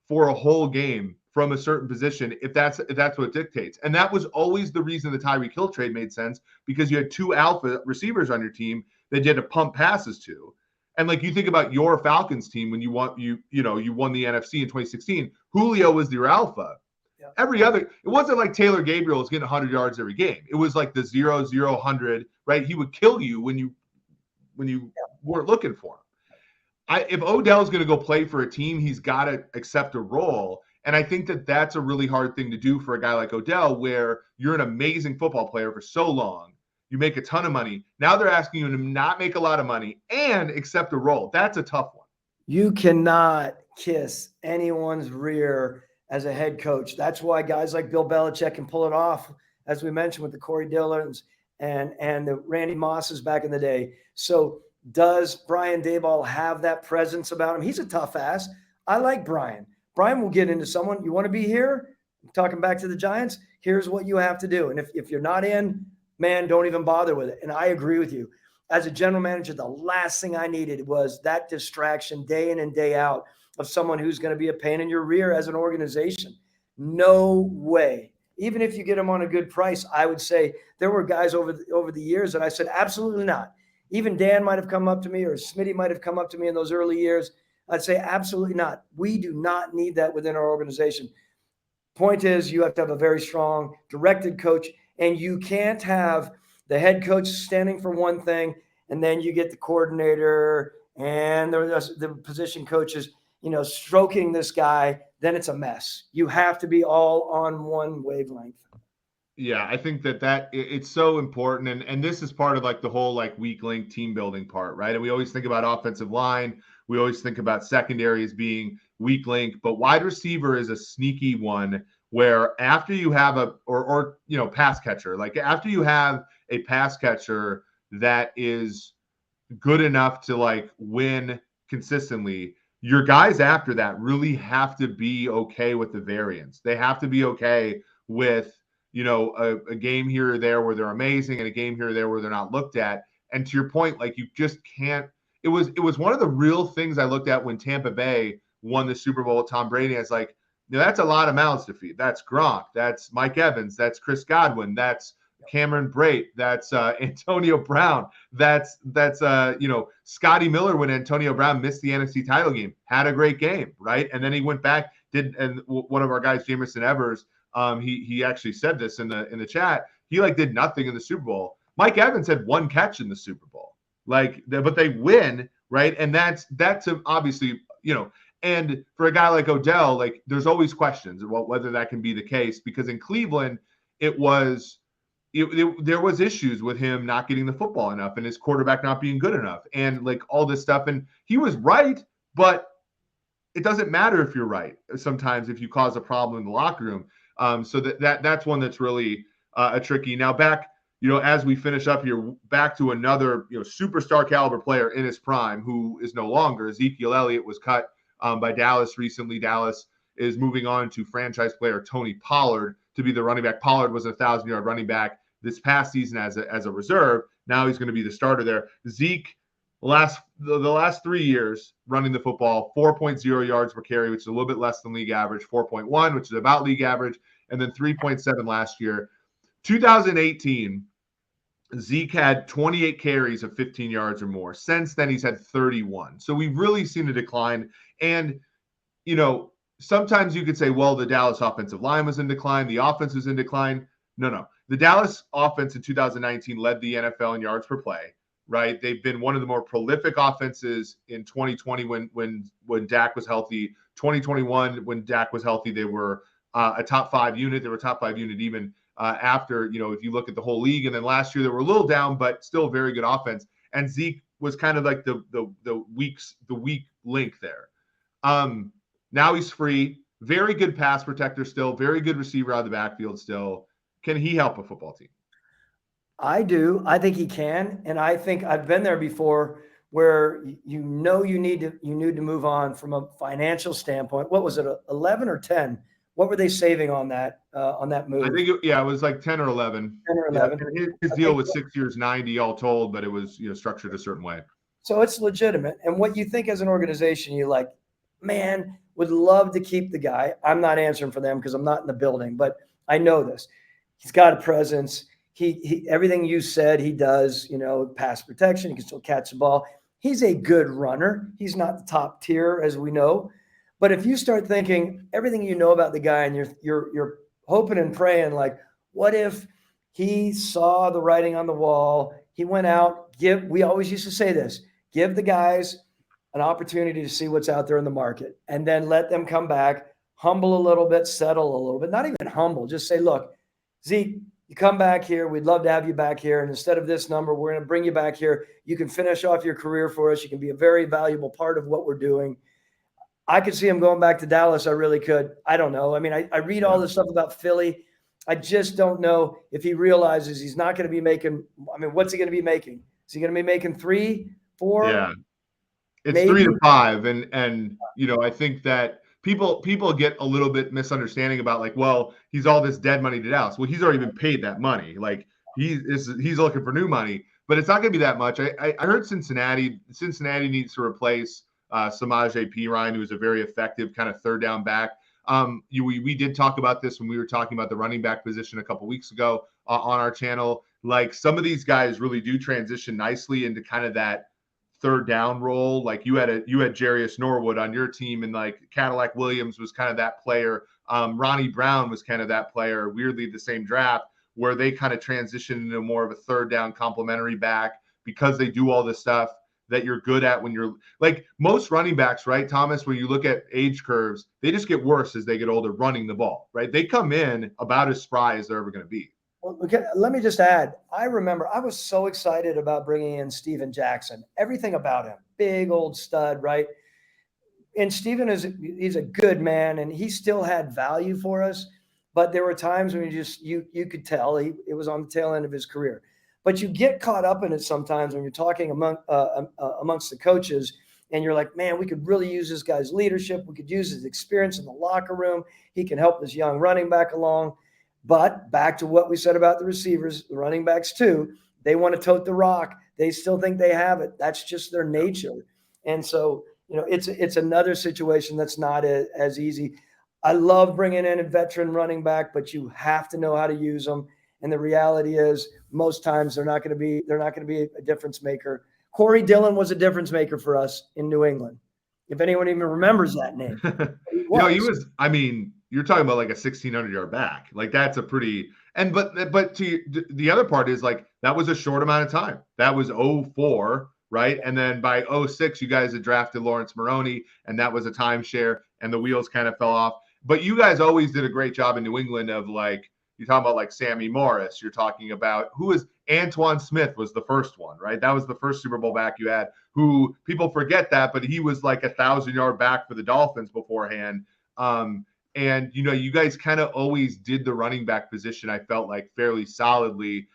for a whole game from a certain position if that's what it dictates. And that was always the reason the Tyreek Hill trade made sense, because you had 2 alpha receivers on your team that you had to pump passes to. And like you think about your Falcons team when you won the NFC in 2016, Julio was your alpha. Yeah. It wasn't like Taylor Gabriel was getting 100 yards every game. It was like the 0, 0, 100, right? He would kill you when you weren't looking for him. If Odell's going to go play for a team, he's got to accept a role. And I think that that's a really hard thing to do for a guy like Odell, where you're an amazing football player for so long. You make a ton of money. Now they're asking you to not make a lot of money and accept a role. That's a tough one. You cannot kiss anyone's rear as a head coach. That's why guys like Bill Belichick can pull it off, as we mentioned with the Corey Dillons and the Randy Mosses back in the day. So does Brian Daboll have that presence about him? He's a tough ass. I like Brian. Brian will get into someone. You want to be here? I'm talking back to the Giants. Here's what you have to do. And if you're not in, man, don't even bother with it. And I agree with you. As a general manager, the last thing I needed was that distraction day in and day out of someone who's going to be a pain in your rear as an organization. No way. Even if you get them on a good price, I would say there were guys over the years that I said, absolutely not. Even Dan might have come up to me, or Smitty might have come up to me in those early years. I'd say absolutely not. We do not need that within our organization. Point is, you have to have a very strong directed coach, and you can't have the head coach standing for one thing, and then you get the coordinator and the position coaches, stroking this guy. Then it's a mess. You have to be all on one wavelength. Yeah, I think that it's so important. And this is part of like the whole like weak link team building part, right? And we always think about offensive line. We always think about secondary as being weak link, but wide receiver is a sneaky one where after you have pass catcher, like after you have a pass catcher that is good enough to like win consistently, your guys after that really have to be okay with the variance. They have to be okay with, a game here or there where they're amazing and a game here or there where they're not looked at. And to your point, like you just can't. It was one of the real things I looked at when Tampa Bay won the Super Bowl with Tom Brady. I was like, that's a lot of mouths to feed. That's Gronk. That's Mike Evans. That's Chris Godwin. That's Cameron Brate. That's Antonio Brown. That's Scotty Miller when Antonio Brown missed the NFC title game. Had a great game, right? And then he went back, and one of our guys, Jamerson Evers, he actually said this in the chat. He did nothing in the Super Bowl. Mike Evans had one catch in the Super Bowl. But they win, right? And that's obviously, and for a guy like Odell, there's always questions about whether that can be the case, because in Cleveland, there was issues with him not getting the football enough and his quarterback not being good enough and all this stuff. And he was right, but it doesn't matter if you're right sometimes if you cause a problem in the locker room. So that's one that's really a tricky. Now back, as we finish up here, back to another, superstar caliber player in his prime who is no longer. Ezekiel Elliott was cut by Dallas recently. Dallas is moving on to franchise player Tony Pollard to be the running back. Pollard was a 1,000-yard running back this past season as a reserve. Now he's going to be the starter there. Zeke, the last 3 years running the football, 4.0 yards per carry, which is a little bit less than league average, 4.1, which is about league average, and then 3.7 last year. 2018, Zeke had 28 carries of 15 yards or more. Since then, he's had 31. So we've really seen a decline. And, sometimes you could say, well, the Dallas offensive line was in decline. The offense was in decline. No. The Dallas offense in 2019 led the NFL in yards per play, right? They've been one of the more prolific offenses in 2020 when Dak was healthy. 2021, when Dak was healthy, they were a top 5 unit. They were a top 5 unit even after, if you look at the whole league. And then last year they were a little down, but still a very good offense. And Zeke was kind of like the weak link there. Now he's free, very good pass protector still, very good receiver out of the backfield still. Can he help a football team? I do. I think he can. And I think I've been there before where you need to move on from a financial standpoint. What was it, 11 or 10? What were they saving on that move? I think it was like 10 or 11. 10 or 11. Yeah, his deal was 6 years, 90 all told, but it was structured a certain way. So it's legitimate. And what you think as an organization, you man, would love to keep the guy. I'm not answering for them because I'm not in the building, but I know this. He's got a presence. He everything you said he does, pass protection. He can still catch the ball. He's a good runner. He's not the top tier, as we know. But if you start thinking everything you know about the guy and you're hoping and praying, what if he saw the writing on the wall? He went out, we always used to say this, give the guys an opportunity to see what's out there in the market and then let them come back, humble a little bit, settle a little bit, not even humble, just say, look, Zeke, you come back here. We'd love to have you back here. And instead of this number, we're going to bring you back here. You can finish off your career for us. You can be a very valuable part of what we're doing. I could see him going back to Dallas. I really could. I don't know. I mean, I read all this stuff about Philly. I just don't know if he realizes he's not going to be making. I mean, what's he going to be making? Is he going to be making 3, 4? Yeah, it's maybe 3 to 5, and I think that people get a little bit misunderstanding about well, he's all this dead money to Dallas. Well, he's already been paid that money. He's looking for new money, but it's not going to be that much. I heard Cincinnati needs to replace Samaje Perine, who is a very effective kind of third down back. We did talk about this when we were talking about the running back position a couple weeks ago on our channel. Some of these guys really do transition nicely into kind of that third down role. You had Jarius Norwood on your team, and Cadillac Williams was kind of that player. Ronnie Brown was kind of that player, weirdly the same draft, where they kind of transitioned into more of a third down complementary back because they do all this stuff that you're good at when you're most running backs, right, Thomas, when you look at age curves, they just get worse as they get older running the ball, right? They come in about as spry as they're ever going to be. Well, okay, let me just add, I remember I was so excited about bringing in Steven Jackson, everything about him, big old stud, right? And Steven he's a good man, and he still had value for us, but there were times when you could tell it was on the tail end of his career. But you get caught up in it sometimes when you're talking amongst the coaches, and you're like, man, we could really use this guy's leadership. We could use his experience in the locker room. He can help this young running back along. But back to what we said about the receivers, the running backs too, they want to tote the rock. They still think they have it. That's just their nature. And so, it's another situation that's not as easy. I love bringing in a veteran running back, but you have to know how to use them. And the reality is, most times they're not going to be a difference maker. Corey Dillon was a difference maker for us in New England, if anyone even remembers that name. He was. I mean, you're talking about like a 1,600-yard back. Like that's a pretty. And but to the other part is like that was a short amount of time. That was 04, right? And then by 06, you guys had drafted Lawrence Maroney, and that was a timeshare, and the wheels kind of fell off. But you guys always did a great job in New England of like, you're talking about like Sammy Morris. You're talking about Antoine Smith was the first one, right? That was the first Super Bowl back you had, who people forget that, but he was like 1,000-yard back for the Dolphins beforehand. And, you guys kind of always did the running back position, I felt like fairly solidly.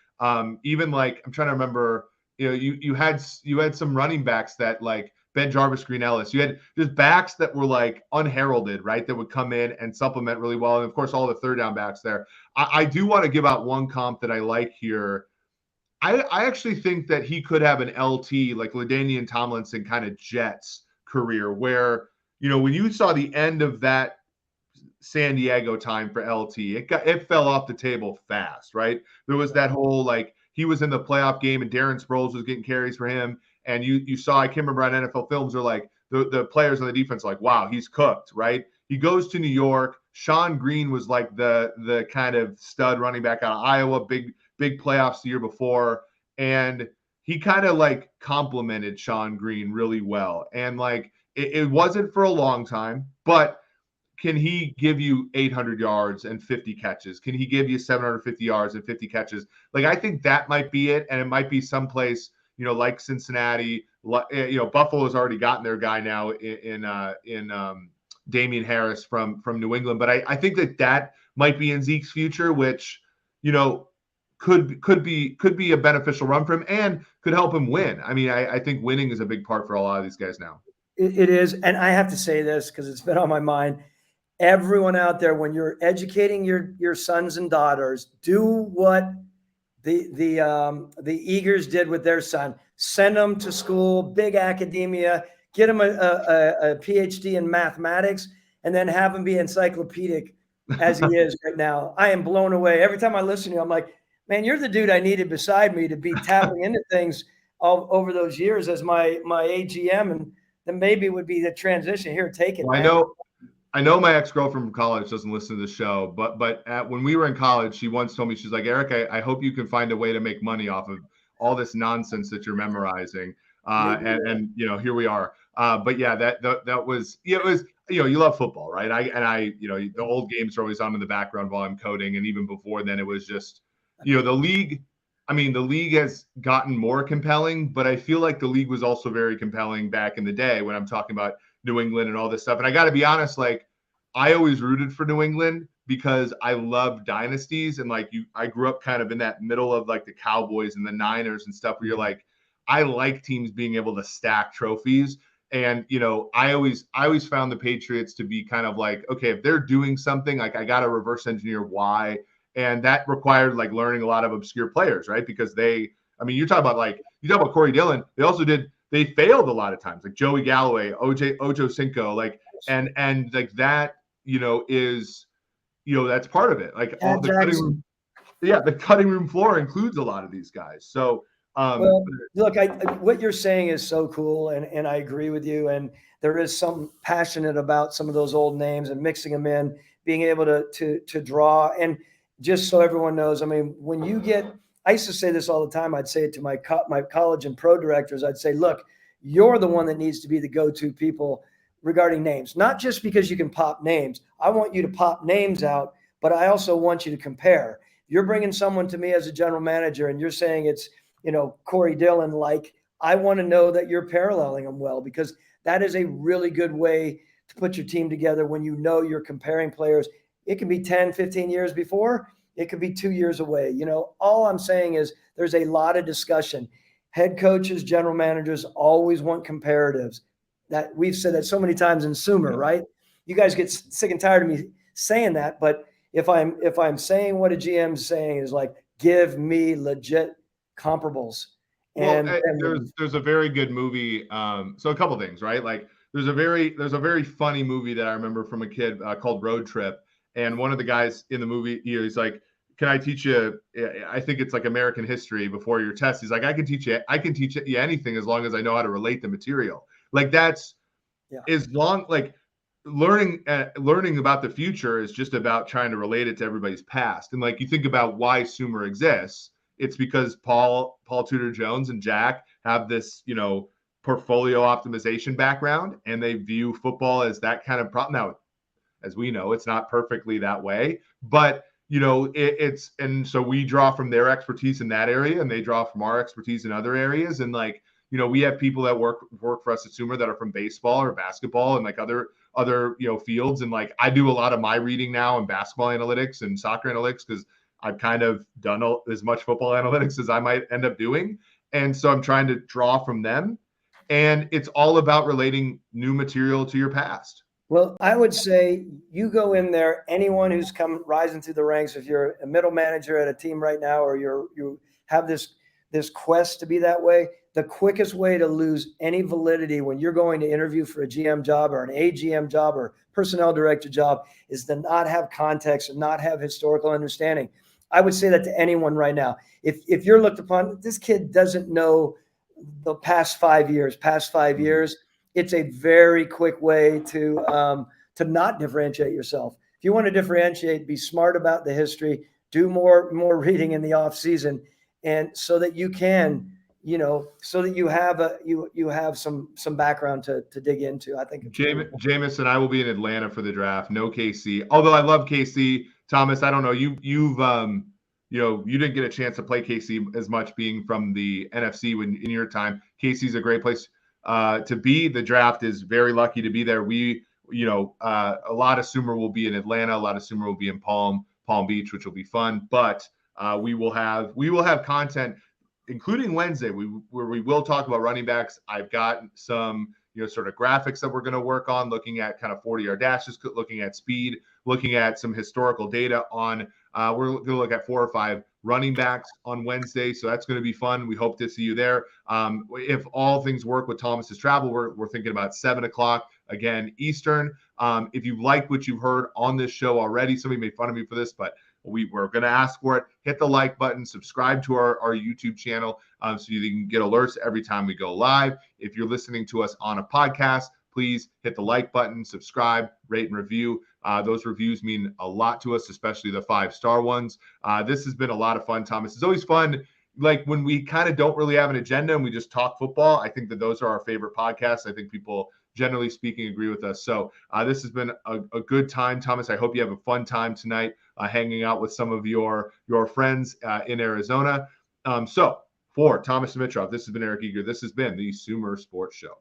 Even like, I'm trying to remember, you had some running backs that like, Ben Jarvis, Green Ellis. You had just backs that were like unheralded, right? That would come in and supplement really well. And of course, all the third down backs there. I do want to give out one comp that I like here. I actually think that he could have an LT, like LaDainian Tomlinson kind of Jets career where, when you saw the end of that San Diego time for LT, it fell off the table fast, right? There was that whole, like, he was in the playoff game and Darren Sproles was getting carries for him. And you saw, I can't remember on NFL Films, are like the players on the defense are like, wow, he's cooked, right? He goes to New York. Sean Green was like the kind of stud running back out of Iowa, big playoffs the year before. And he kind of like complimented Sean Green really well. And like it wasn't for a long time, but can he give you 800 yards and 50 catches? Can he give you 750 yards and 50 catches? Like, I think that might be it. And it might be someplace, like Cincinnati, Buffalo's already gotten their guy now in Damian Harris from New England. But I think that might be in Zeke's future, which, could be a beneficial run for him and could help him win. I mean, I think winning is a big part for a lot of these guys now. It is. And I have to say this because it's been on my mind. Everyone out there, when you're educating your sons and daughters, do what the Eagers did with their son. Send them to school, big academia, get them a PhD in mathematics, and then have him be encyclopedic as he is right now. I am blown away. Every time I listen to you, I'm like, man, you're the dude I needed beside me to be tapping into things all over those years as my AGM, and then maybe it would be the transition. Here, take it. Well, I know my ex-girlfriend from college doesn't listen to the show, but when we were in college, she once told me, she's like, Eric, I hope you can find a way to make money off of all this nonsense that you're memorizing. And here we are. But yeah, that was, it was, you love football, right? The old games are always on in the background while I'm coding. And even before then, it was just, the league has gotten more compelling, but I feel like the league was also very compelling back in the day when I'm talking about New England and all this stuff. And I got to be honest, like, I always rooted for New England because I love dynasties. And like I grew up kind of in that middle of like the Cowboys and the Niners and stuff where you're like, I like teams being able to stack trophies. And, I always found the Patriots to be kind of like, okay, if they're doing something, like I got to reverse engineer why. And that required like learning a lot of obscure players, right? Because you talk about Corey Dillon. They failed a lot of times, like Joey Galloway, Ojo Cinco, like, and like that, is, that's part of it. Like all the cutting room, the cutting room floor includes a lot of these guys. So, look, what you're saying is so cool, and I agree with you. And there is some passionate about some of those old names and mixing them in, being able to draw. And just so everyone knows, I mean, when you get, I used to say this all the time. I'd say it to my college and pro directors. I'd say, look, you're the one that needs to be the go-to people regarding names, not just because you can pop names. I want you to pop names out, but I also want you to compare. You're bringing someone to me as a general manager and you're saying it's, Corey Dillon, like, I want to know that you're paralleling them well, because that is a really good way to put your team together when you're comparing players. It can be 10, 15 years before. It could be 2 years away. All I'm saying is there's a lot of discussion. Head coaches, general managers always want comparatives. That we've said that so many times in Sumer, right? You guys get sick and tired of me saying that, but if I'm saying what a GM's saying is like, give me legit comparables. Well, And there's a very good movie. So a couple things, right? Like there's a very funny movie that I remember from a kid called Road Trip, and one of the guys in the movie, he's like, "Can I teach you? I think it's like American history before your test." He's like, "I can teach you anything as long as I know how to relate the material." Like that's as long like learning about the future is just about trying to relate it to everybody's past. And like you think about why Sumer exists, it's because Paul Tudor Jones and Jack have this, portfolio optimization background, and they view football as that kind of problem. Now, as we know, it's not perfectly that way, but it's and so we draw from their expertise in that area, and they draw from our expertise in other areas. And like, we have people that work for us at Sumer that are from baseball or basketball and like other fields. And like I do a lot of my reading now in basketball analytics and soccer analytics because I've kind of done as much football analytics as I might end up doing. And so I'm trying to draw from them. And it's all about relating new material to your past. Well, I would say you go in there, anyone who's come rising through the ranks, if you're a middle manager at a team right now, or you have this quest to be that way, the quickest way to lose any validity when you're going to interview for a GM job or an AGM job or personnel director job is to not have context and not have historical understanding. I would say that to anyone right now. If you're looked upon, this kid doesn't know the past 5 years, it's a very quick way to not differentiate yourself. If you want to differentiate, be smart about the history, do more reading in the off season, and so that you can, so that you have some background to dig into. I think Jameis and I will be in Atlanta for the draft. No KC, although I love KC. Thomas, I don't know, you didn't get a chance to play KC as much being from the NFC in your time. KC's a great place to be. The draft is very lucky to be there. A lot of Sumer will be in Atlanta. A lot of Sumer will be in Palm Beach, which will be fun. But we will have content, including Wednesday, where we will talk about running backs. I've got some sort of graphics that we're going to work on, looking at kind of 40-yard dashes, looking at speed, looking at some historical data on. We're going to look at 4 or 5 running backs on Wednesday, so that's going to be fun. We hope to see you there. If all things work with Thomas's travel, we're thinking about 7:00 again Eastern. If you like what you've heard on this show already, somebody made fun of me for this, but we're going to ask for it. Hit the like button, subscribe to our YouTube channel so you can get alerts every time we go live. If you're listening to us on a podcast, please hit the like button, subscribe, rate, and review. Those reviews mean a lot to us, especially the 5-star ones. This has been a lot of fun, Thomas. It's always fun, like when we kind of don't really have an agenda and we just talk football. I think that those are our favorite podcasts. I think people, generally speaking, agree with us. So this has been a good time, Thomas. I hope you have a fun time tonight hanging out with some of your friends in Arizona. So for Thomas Dimitrov, this has been Eric Eager. This has been the Sumer Sports Show.